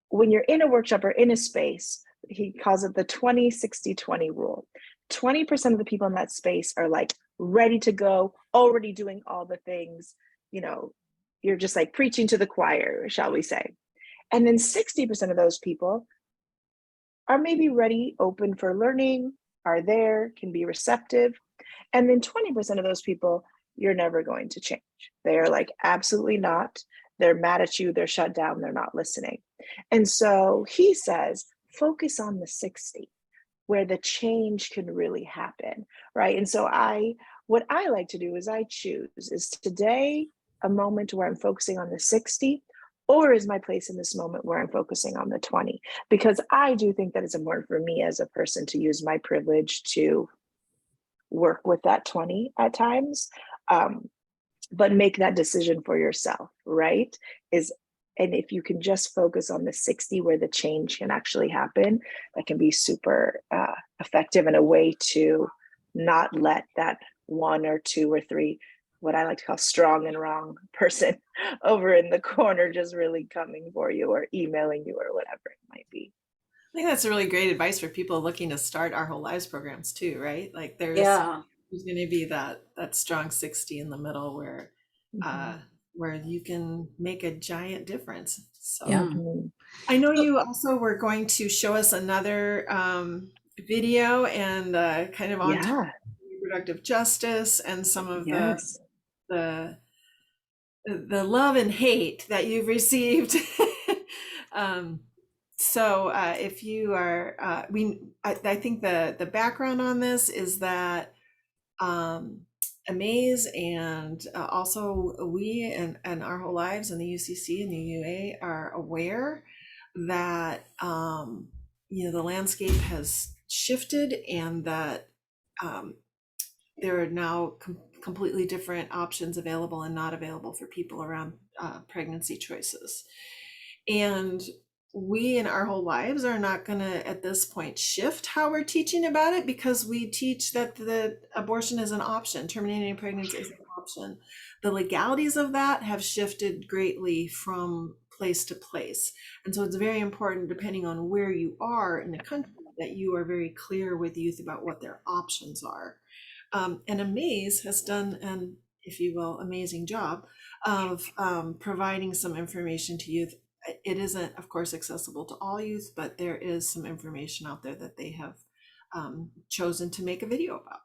when you're in a workshop or in a space, he calls it the 20-60-20 rule. 20% of the people in that space are like ready to go, already doing all the things, you're just like preaching to the choir, shall we say. And then 60% of those people are maybe ready, open for learning, are there, can be receptive. And then 20% of those people, you're never going to change. They're like, absolutely not. They're mad at you, they're shut down, they're not listening. And so he says, focus on the 60, where the change can really happen, right? And so what I like to do is I choose, is today a moment where I'm focusing on the 60, or is my place in this moment where I'm focusing on the 20? Because I do think that it's important for me as a person to use my privilege to work with that 20 at times, but make that decision for yourself, right? And if you can just focus on the 60 where the change can actually happen, that can be super effective, and a way to not let that 1 or 2 or 3, what I like to call strong and wrong person over in the corner, just really coming for you or emailing you or whatever it might be. I think that's a really great advice for people looking to start Our Whole Lives programs too, right? Like there's going to be that strong 60 in the middle where you can make a giant difference. So I know you also were going to show us another video and kind of on reproductive justice and some of the love and hate that you've received. So if you are, I think the background on this is that Amaze and also we and Our Whole Lives and the UCC and the UA are aware that the landscape has shifted, and that there are now completely different options available and not available for people around pregnancy choices. And we in Our Whole Lives are not going to at this point shift how we're teaching about it, because we teach that the abortion is an option, terminating pregnancy is an option. The legalities of that have shifted greatly from place to place, and so it's very important, depending on where you are in the country, that you are very clear with youth about what their options are. And Amaze has done an, if you will, amazing job of providing some information to youth. It isn't, of course, accessible to all youth, but there is some information out there that they have chosen to make a video about.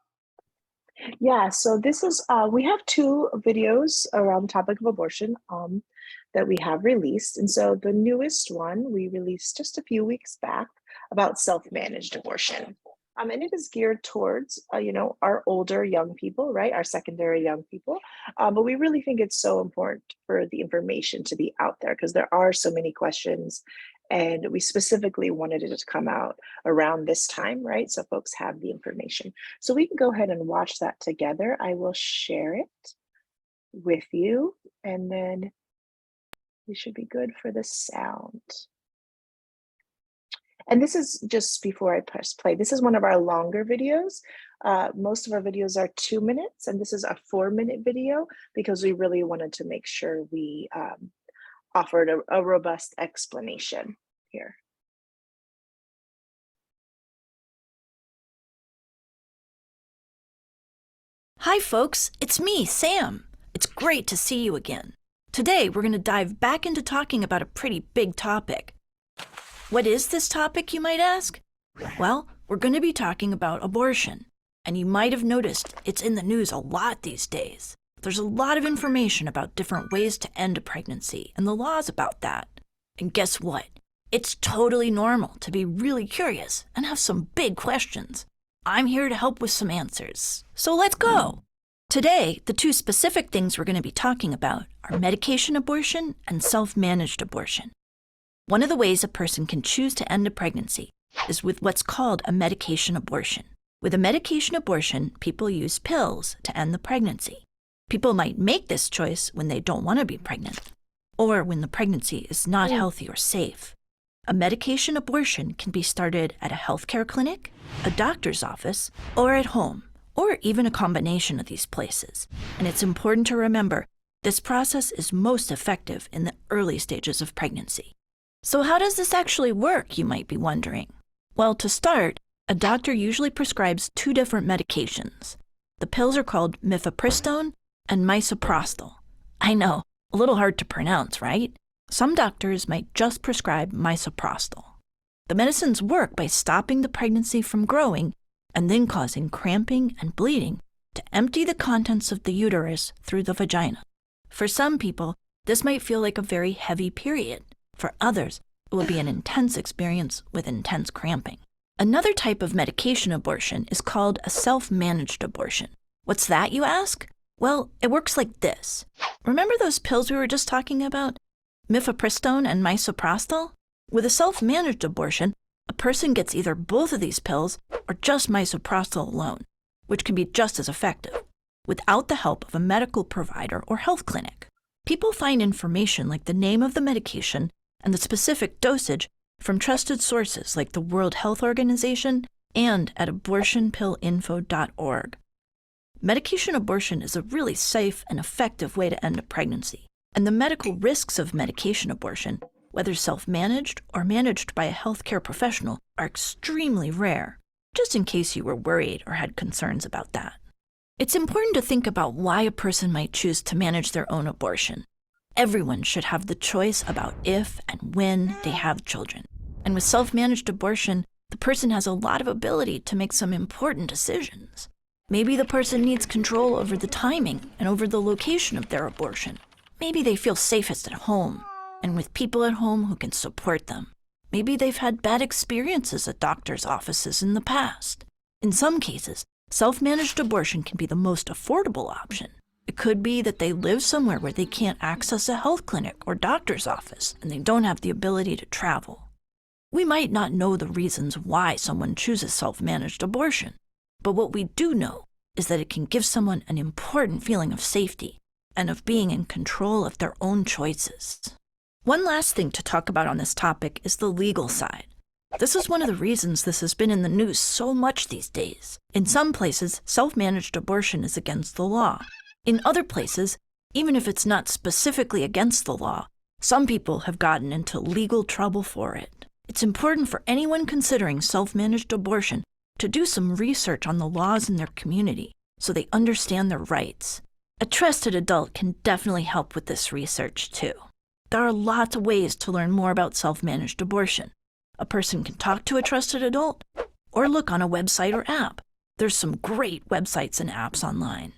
Yeah, so this is, we have 2 videos around the topic of abortion that we have released. And so the newest one we released just a few weeks back about self-managed abortion. And it is geared towards, our older young people, right? Our secondary young people. But we really think it's so important for the information to be out there, because there are so many questions And we specifically wanted it to come out around this time, right? So folks have the information. So we can go ahead and watch that together. I will share it with you, and then we should be good for the sound. And this is just before I press play. This is one of our longer videos. Most of our videos are 2 minutes, and this is a 4-minute video because we really wanted to make sure we offered a robust explanation here. Hi folks, it's me, Sam. It's great to see you again. Today we're going to dive back into talking about a pretty big topic. What is this topic, you might ask? Well, we're going to be talking about abortion. And you might have noticed it's in the news a lot these days. There's a lot of information about different ways to end a pregnancy and the laws about that. And guess what? It's totally normal to be really curious and have some big questions. I'm here to help with some answers. So let's go! Today, the two specific things we're going to be talking about are medication abortion and self-managed abortion. One of the ways a person can choose to end a pregnancy is with what's called a medication abortion. With a medication abortion, people use pills to end the pregnancy. People might make this choice when they don't want to be pregnant, or when the pregnancy is not healthy or safe. A medication abortion can be started at a healthcare clinic, a doctor's office, or at home, or even a combination of these places. And it's important to remember, this process is most effective in the early stages of pregnancy. So how does this actually work, you might be wondering? Well, to start, a doctor usually prescribes 2 different medications. The pills are called mifepristone and misoprostol. I know, a little hard to pronounce, right? Some doctors might just prescribe misoprostol. The medicines work by stopping the pregnancy from growing and then causing cramping and bleeding to empty the contents of the uterus through the vagina. For some people, this might feel like a very heavy period. For others, it will be an intense experience with intense cramping. Another type of medication abortion is called a self-managed abortion. What's that, you ask? Well, it works like this. Remember those pills we were just talking about? Mifepristone and misoprostol? With a self-managed abortion, a person gets either both of these pills or just misoprostol alone, which can be just as effective, without the help of a medical provider or health clinic. People find information like the name of the medication and the specific dosage from trusted sources like the World Health Organization and at abortionpillinfo.org. Medication abortion is a really safe and effective way to end a pregnancy, and the medical risks of medication abortion, whether self-managed or managed by a healthcare professional, are extremely rare, just in case you were worried or had concerns about that. It's important to think about why a person might choose to manage their own abortion. Everyone should have the choice about if and when they have children. And with self-managed abortion, the person has a lot of ability to make some important decisions. Maybe the person needs control over the timing and over the location of their abortion. Maybe they feel safest at home and with people at home who can support them. Maybe they've had bad experiences at doctors' offices in the past. In some cases, self-managed abortion can be the most affordable option. It could be that they live somewhere where they can't access a health clinic or doctor's office and they don't have the ability to travel. We might not know the reasons why someone chooses self-managed abortion, but what we do know is that it can give someone an important feeling of safety and of being in control of their own choices. One last thing to talk about on this topic is the legal side. This is one of the reasons this has been in the news so much these days. In some places, self-managed abortion is against the law. In other places, even if it's not specifically against the law, some people have gotten into legal trouble for it. It's important for anyone considering self-managed abortion to do some research on the laws in their community so they understand their rights. A trusted adult can definitely help with this research too. There are lots of ways to learn more about self-managed abortion. A person can talk to a trusted adult or look on a website or app. There's some great websites and apps online.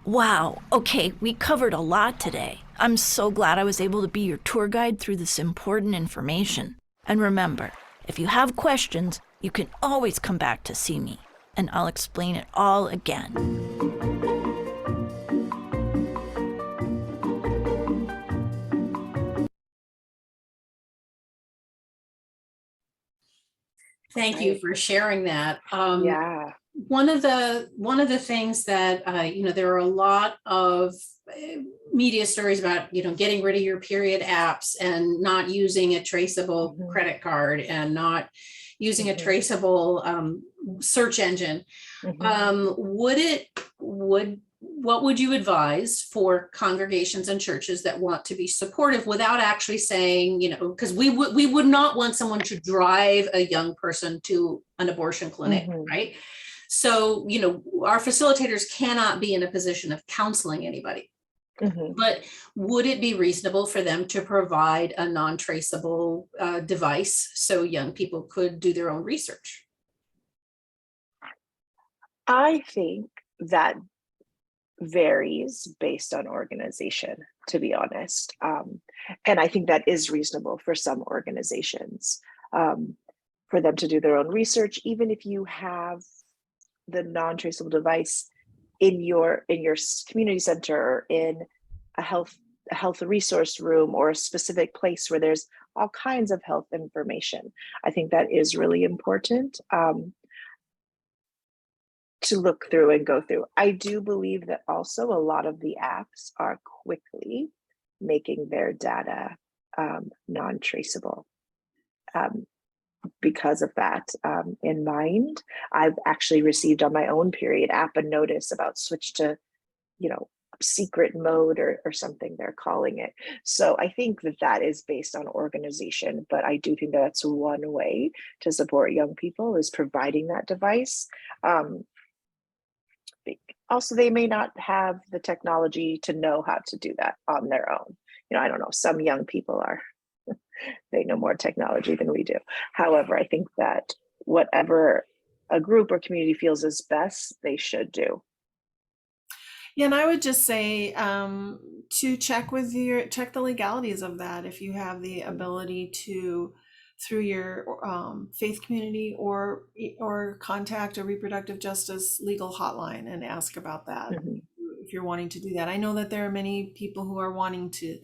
Wow, okay, we covered a lot today. I'm so glad I was able to be your tour guide through this important information. And remember, if you have questions, you can always come back to see me, and I'll explain it all again. Thank you for sharing that. Yeah. One of the things that there are a lot of media stories about getting rid of your period apps and not using a traceable credit card and not using a traceable search engine. What would you advise for congregations and churches that want to be supportive without actually saying, because we would not want someone to drive a young person to an abortion clinic, right? So, our facilitators cannot be in a position of counseling anybody. But would it be reasonable for them to provide a non-traceable device so young people could do their own research? I think that varies based on organization, to be honest. And I think that is reasonable for some organizations, for them to do their own research, even if you have the non-traceable device in your community center or in a health resource room or a specific place where there's all kinds of health information. I think that is really important to look through and go through. I do believe that also a lot of the apps are quickly making their data non-traceable. Because of that in mind, I've actually received on my own period app a notice about switch to, secret mode or something they're calling it. So I think that is based on organization, but I do think that's one way to support young people is providing that device. Also, they may not have the technology to know how to do that on their own. I don't know, some young people they know more technology than we do. However, I think that whatever a group or community feels is best, they should do. Yeah, and I would just say to check the legalities of that. If you have the ability to, through your faith community, or contact a reproductive justice legal hotline and ask about that. If you're wanting to do that, I know that there are many people who are wanting to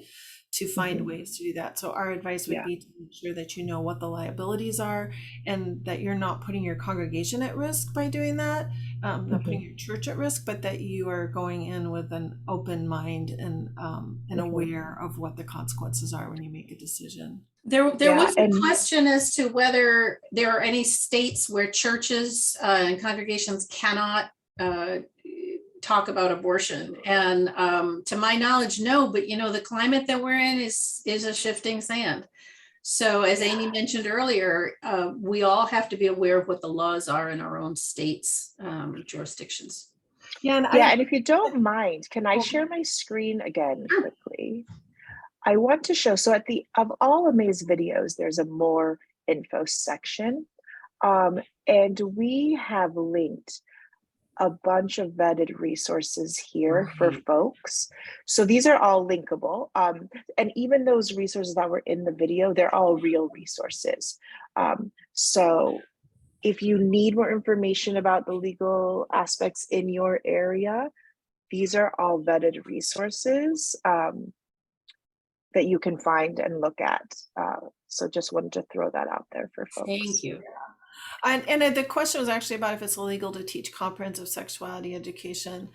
find ways to do that. So our advice would be to make sure that you know what the liabilities are and that you're not putting your congregation at risk by doing that, not putting your church at risk, but that you are going in with an open mind and aware of what the consequences are when you make a decision. There was a question as to whether there are any states where churches and congregations cannot talk about abortion, and to my knowledge, no. But the climate that we're in is a shifting sand. So as Amy mentioned earlier, we all have to be aware of what the laws are in our own states, jurisdictions. And if you don't mind, can I share my screen again quickly? I want to show, so of all Amaze videos, there's a more info section. And we have linked a bunch of vetted resources here for folks. So these are all linkable. And even those resources that were in the video, they're all real resources. So if you need more information about the legal aspects in your area, these are all vetted resources that you can find and look at. So just wanted to throw that out there for folks. Thank you. And the question was actually about if it's illegal to teach comprehensive sexuality education.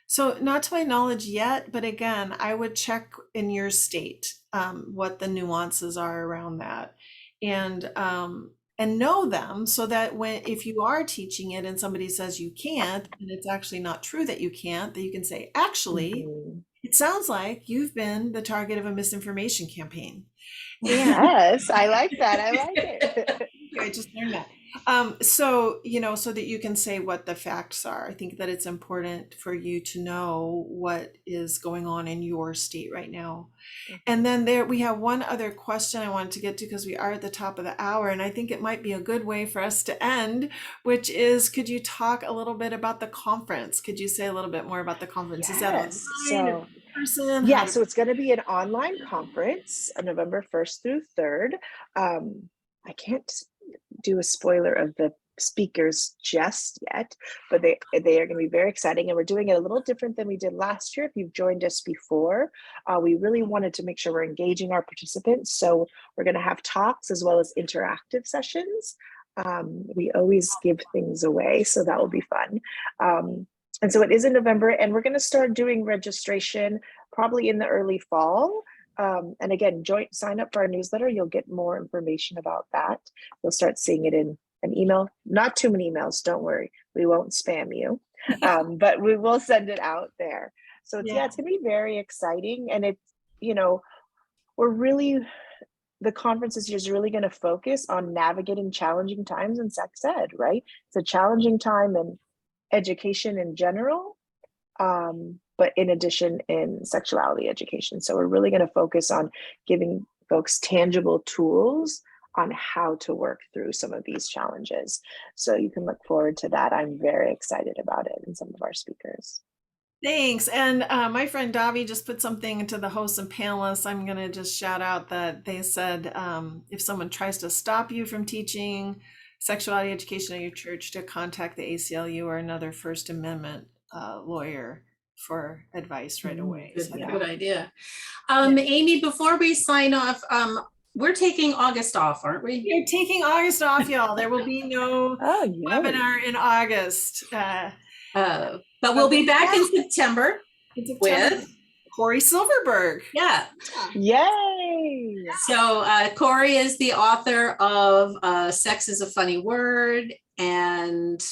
So not to my knowledge yet, but again, I would check in your state what the nuances are around that, and know them, so that if you are teaching it and somebody says you can't, and it's actually not true that you can't, that you can say, actually, it sounds like you've been the target of a misinformation campaign. Yes, I like that. I like it. I just learned that. So that you can say what the facts are. I think that it's important for you to know what is going on in your state right now. And then we have one other question I wanted to get to, because we are at the top of the hour, and I think it might be a good way for us to end, which is, could you talk a little bit about the conference? Could you say a little bit more about the conference? Yes. Is that online or in person? Yeah, so it's going to be an online conference on November 1st through 3rd. I can't do a spoiler of the speakers just yet, but they are going to be very exciting, and we're doing it a little different than we did last year. If you've joined us before, we really wanted to make sure we're engaging our participants, so we're going to have talks as well as interactive sessions. We always give things away, so that will be fun. And so it is in November, and we're going to start doing registration probably in the early fall. And again, sign up for our newsletter. You'll get more information about that. You'll start seeing it in an email. Not too many emails, don't worry. We won't spam you, but we will send it out there. So it's going to be very exciting. And it's, the conference this year is really going to focus on navigating challenging times in sex ed, right? It's a challenging time in education in general, but in addition in sexuality education. So we're really going to focus on giving folks tangible tools on how to work through some of these challenges. So you can look forward to that. I'm very excited about it and some of our speakers. Thanks. And my friend Davi just put something into the hosts and panelists. I'm going to just shout out that they said if someone tries to stop you from teaching sexuality education at your church, to contact the ACLU or another First Amendment lawyer for advice right away. Good idea. Amy, before we sign off, we're taking August off, aren't we? You're taking August off, y'all. There will be no webinar in August. But we'll be back in September with Cory Silverberg. Yeah. Yay! So Cory is the author of Sex is a Funny Word and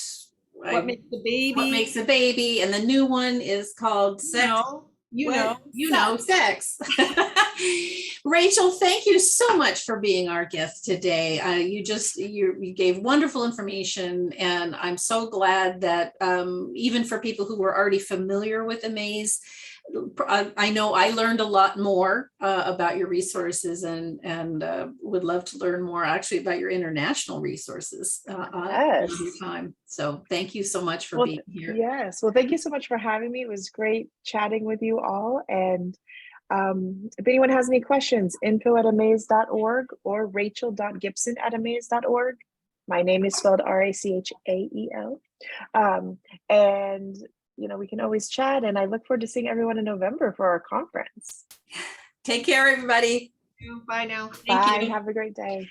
What Makes the Baby. What Makes a Baby. And the new one is called Sex. Sex. Rachel, thank you so much for being our guest today. You gave wonderful information, and I'm so glad that even for people who were already familiar with Amaze, I know I learned a lot more about your resources, and would love to learn more actually about your international resources another time. So thank you so much for being here. Yes. Well, thank you so much for having me. It was great chatting with you all. And if anyone has any questions, info@amaze.org or rachel.gibson@amaze.org. My name is spelled Rachael. And we can always chat, and I look forward to seeing everyone in November for our conference. Take care, everybody. Bye now. Bye. Have a great day.